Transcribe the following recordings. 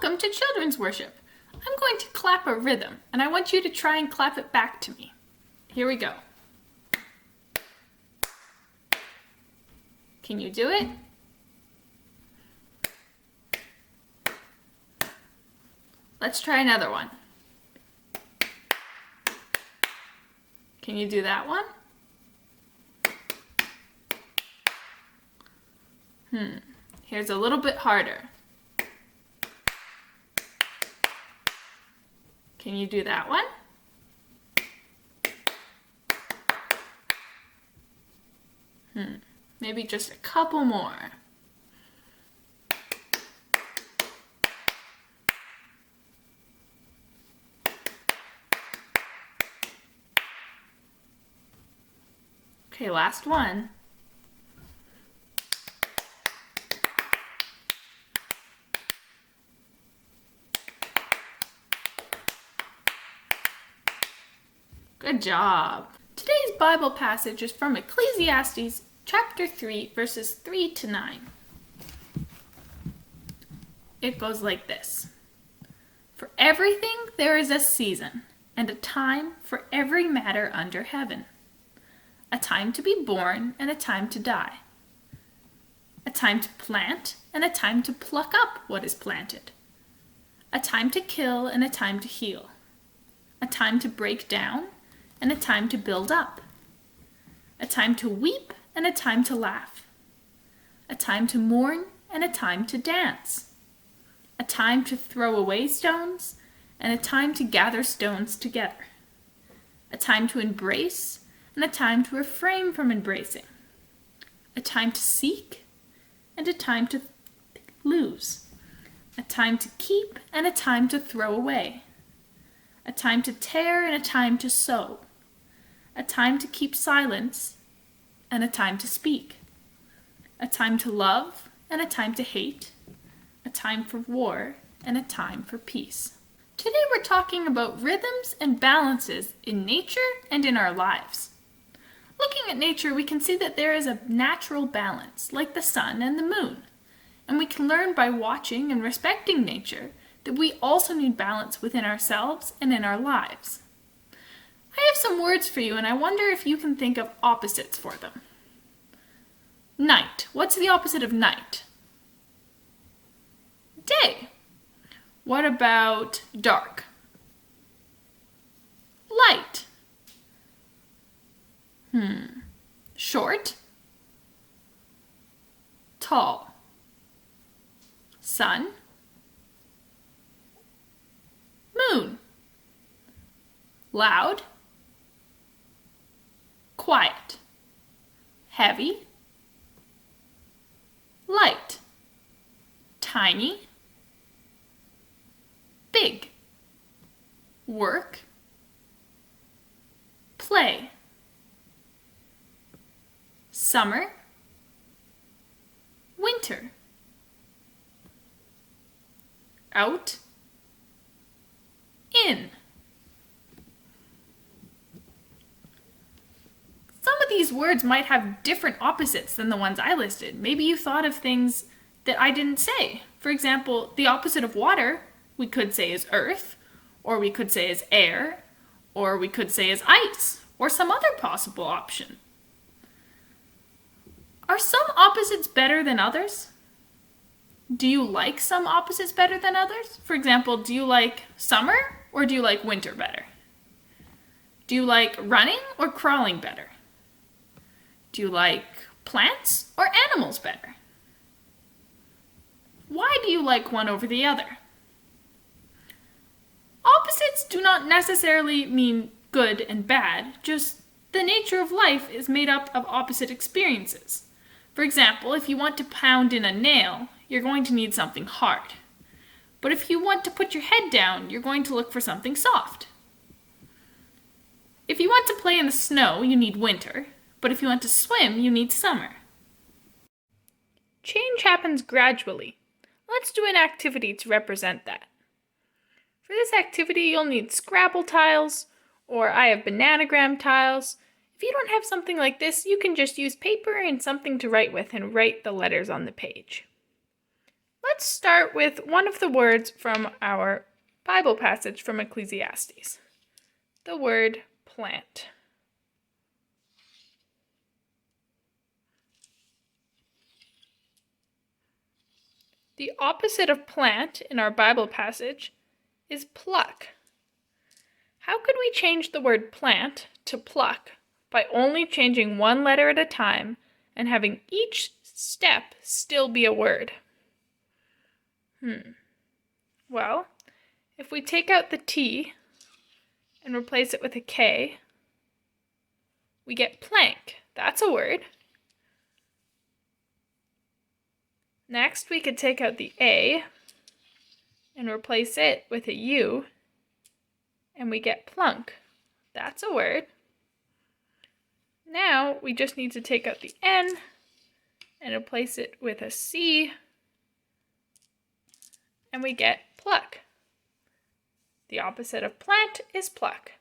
Welcome to children's worship. I'm going to clap a rhythm, and I want you to try and clap it back to me. Here we go. Can you do it? Let's try another one. Can you do that one? Here's a little bit harder. Can you do that one? Maybe just a couple more. Okay, last one. Good job. Today's Bible passage is from Ecclesiastes chapter 3, verses 3 to 9. It goes like this. For everything there is a season, and a time for every matter under heaven. A time to be born, and a time to die. A time to plant, and a time to pluck up what is planted. A time to kill, and a time to heal. A time to break down, and a time to build up. A time to weep, and a time to laugh. A time to mourn, and a time to dance. A time to throw away stones, and a time to gather stones together. A time to embrace, and a time to refrain from embracing. A time to seek, and a time to lose. A time to keep, and a time to throw away. A time to tear, and a time to sow. A time to keep silence, and a time to speak. A time to love, and a time to hate. A time for war, and a time for peace. Today we're talking about rhythms and balances in nature and in our lives. Looking at nature, we can see that there is a natural balance, like the sun and the moon. And we can learn by watching and respecting nature that we also need balance within ourselves and in our lives. I have some words for you, and I wonder if you can think of opposites for them. Night. What's the opposite of night? Day. What about dark? Light. Short. Tall. Sun. Moon. Loud. Quiet. Heavy. Light. Tiny. Big. Work. Play. Summer. Winter. Out. In. Some of these words might have different opposites than the ones I listed. Maybe you thought of things that I didn't say. For example, the opposite of water, we could say is earth, or we could say is air, or we could say is ice, or some other possible option. Are some opposites better than others? Do you like some opposites better than others? For example, do you like summer or do you like winter better? Do you like running or crawling better? Do you like plants or animals better? Why do you like one over the other? Opposites do not necessarily mean good and bad, just the nature of life is made up of opposite experiences. For example, if you want to pound in a nail, you're going to need something hard. But if you want to put your head down, you're going to look for something soft. If you want to play in the snow, you need winter. But if you want to swim, you need summer. Change happens gradually. Let's do an activity to represent that. For this activity, you'll need Scrabble tiles, or I have bananagram tiles. If you don't have something like this, you can just use paper and something to write with and write the letters on the page. Let's start with one of the words from our Bible passage from Ecclesiastes. The word plant. The opposite of plant in our Bible passage is pluck. How could we change the word plant to pluck by only changing one letter at a time and having each step still be a word? Well, if we take out the T and replace it with a K, we get plank. That's a word. Next, we could take out the A and replace it with a U, and we get plunk. That's a word. Now, we just need to take out the N and replace it with a C, and we get pluck. The opposite of plant is pluck.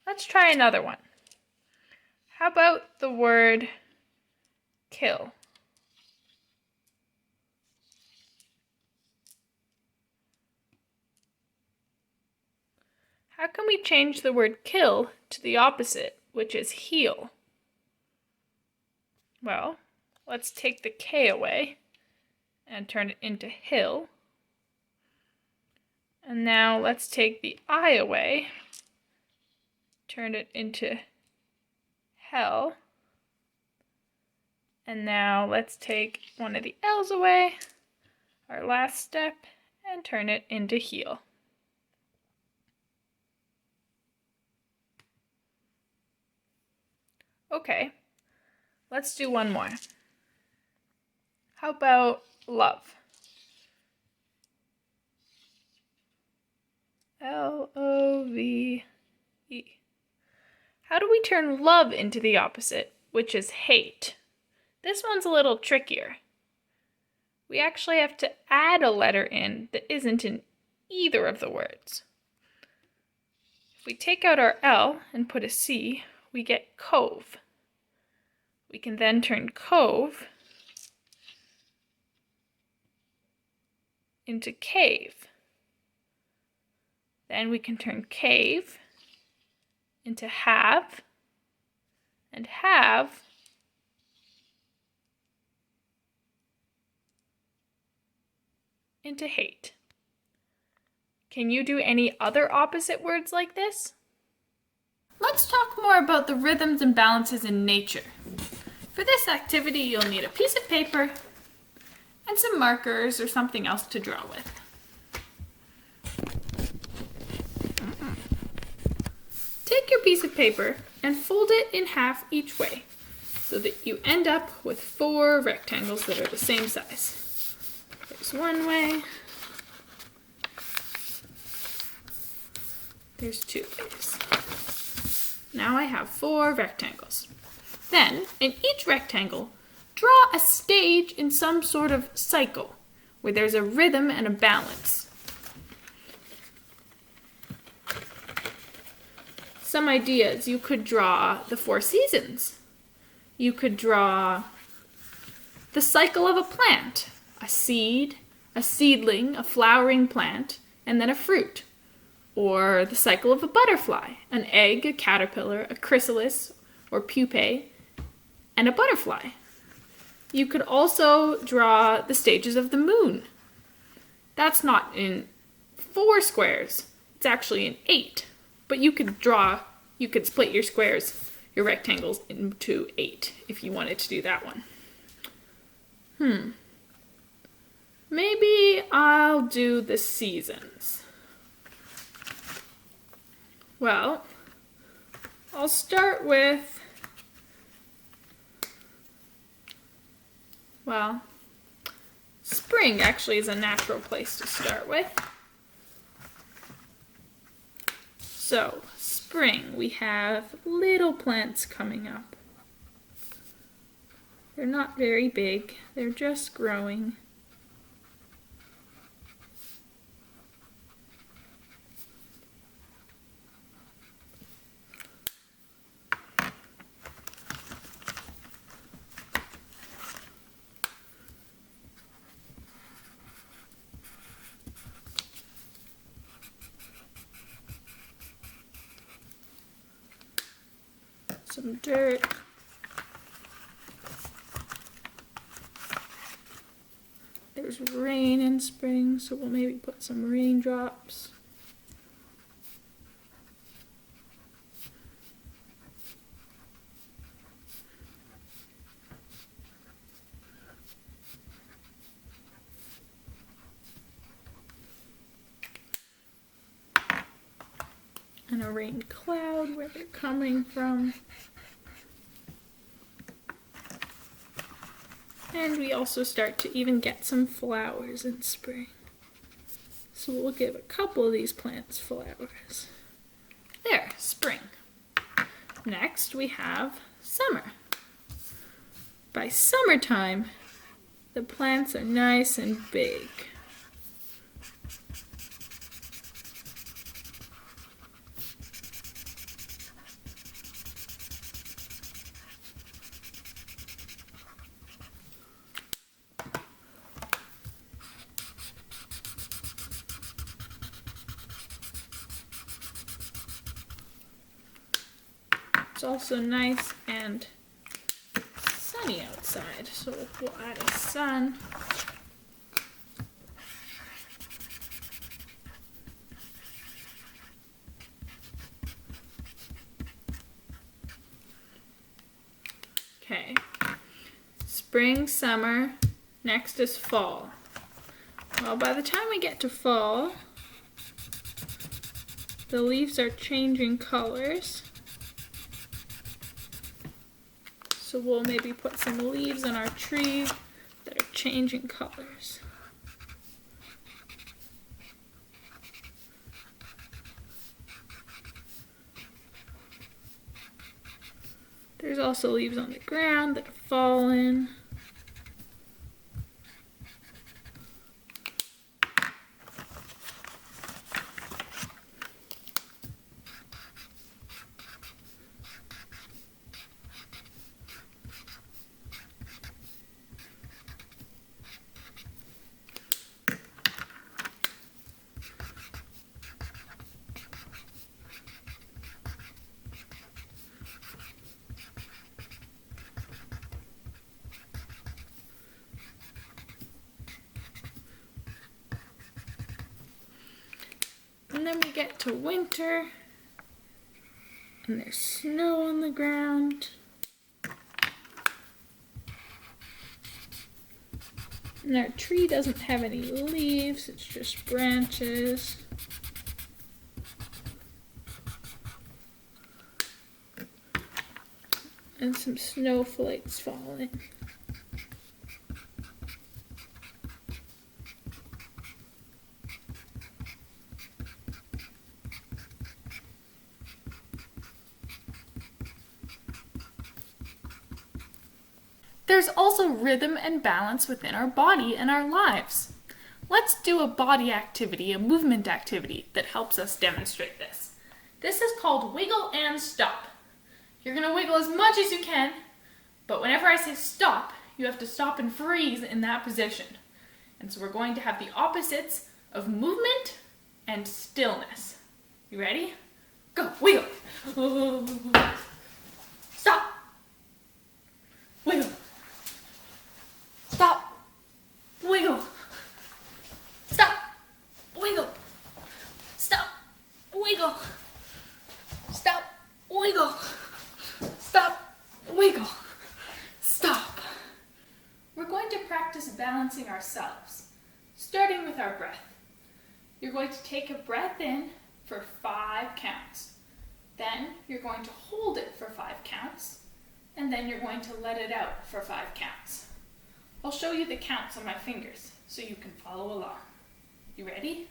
Let's try another one. How about the word kill? How can we change the word kill to the opposite, which is heal? Well, let's take the K away and turn it into hill. And now let's take the I away, turn it into hell. And now let's take one of the L's away, our last step, and turn it into heal. Okay, let's do one more. How about love? L-O-V-E. How do we turn love into the opposite, which is hate? This one's a little trickier. We actually have to add a letter in that isn't in either of the words. If we take out our L and put a C, we get cove. We can then turn cove into cave. Then we can turn cave into have, and have into hate. Can you do any other opposite words like this? Let's talk more about the rhythms and balances in nature. For this activity, you'll need a piece of paper and some markers or something else to draw with. Take your piece of paper and fold it in half each way so that you end up with 4 rectangles that are the same size. There's one way. There's 2 ways. Now I have 4 rectangles. Then, in each rectangle, draw a stage in some sort of cycle where there's a rhythm and a balance. Some ideas: you could draw the 4 seasons. You could draw the cycle of a plant, a seed, a seedling, a flowering plant, and then a fruit. Or the cycle of a butterfly, an egg, a caterpillar, a chrysalis, or pupae, and a butterfly. You could also draw the stages of the moon. That's not in 4 squares, it's actually in 8. But you could split your squares, your rectangles, into 8 if you wanted to do that one. Maybe I'll do the seasons. Well, I'll start with, spring actually is a natural place to start with. So, spring, we have little plants coming up. They're not very big, they're just growing. some dirt. There's rain in spring, so we'll maybe put some raindrops. And a rain cloud where they're coming from. And we also start to even get some flowers in spring. So we'll give a couple of these plants flowers. There, spring. Next we have summer. By summertime, the plants are nice and big. It's also nice and sunny outside, so we'll add a sun. Okay, spring, summer, next is fall. Well, by the time we get to fall, the leaves are changing colors. So we'll maybe put some leaves on our tree that are changing colors. There's also leaves on the ground that have fallen. And then we get to winter, and there's snow on the ground. And our tree doesn't have any leaves, it's just branches. And some snowflakes falling. There's also rhythm and balance within our body and our lives. Let's do a body activity, a movement activity that helps us demonstrate this. This is called wiggle and stop. You're going to wiggle as much as you can, but whenever I say stop, you have to stop and freeze in that position. And so we're going to have the opposites of movement and stillness. You ready? Go, wiggle. Stop. Wiggle. Stop. Wiggle. Stop. Wiggle. Stop. Wiggle. Stop. Wiggle. Stop. Wiggle. Stop. We're going to practice balancing ourselves, starting with our breath. You're going to take a breath in for 5 counts. Then you're going to hold it for 5 counts, and then you're going to let it out for 5 counts. I'll show you the counts on my fingers so you can follow along. You ready?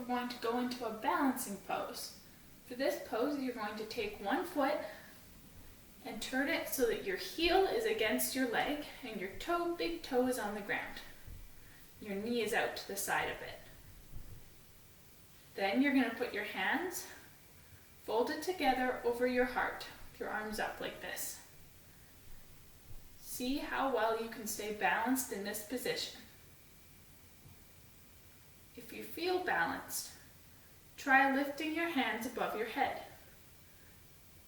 we're going to go into a balancing pose. For this pose, you're going to take one foot and turn it so that your heel is against your leg and your big toe is on the ground. Your knee is out to the side of it. Then you're going to put your hands folded together over your heart, your arms up like this. See how well you can stay balanced in this position. If you feel balanced, try lifting your hands above your head.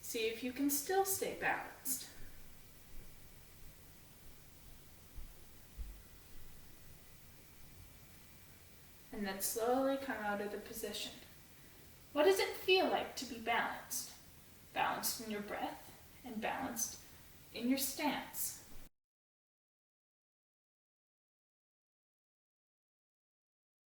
See if you can still stay balanced. And then slowly come out of the position. What does it feel like to be balanced? Balanced in your breath and balanced in your stance.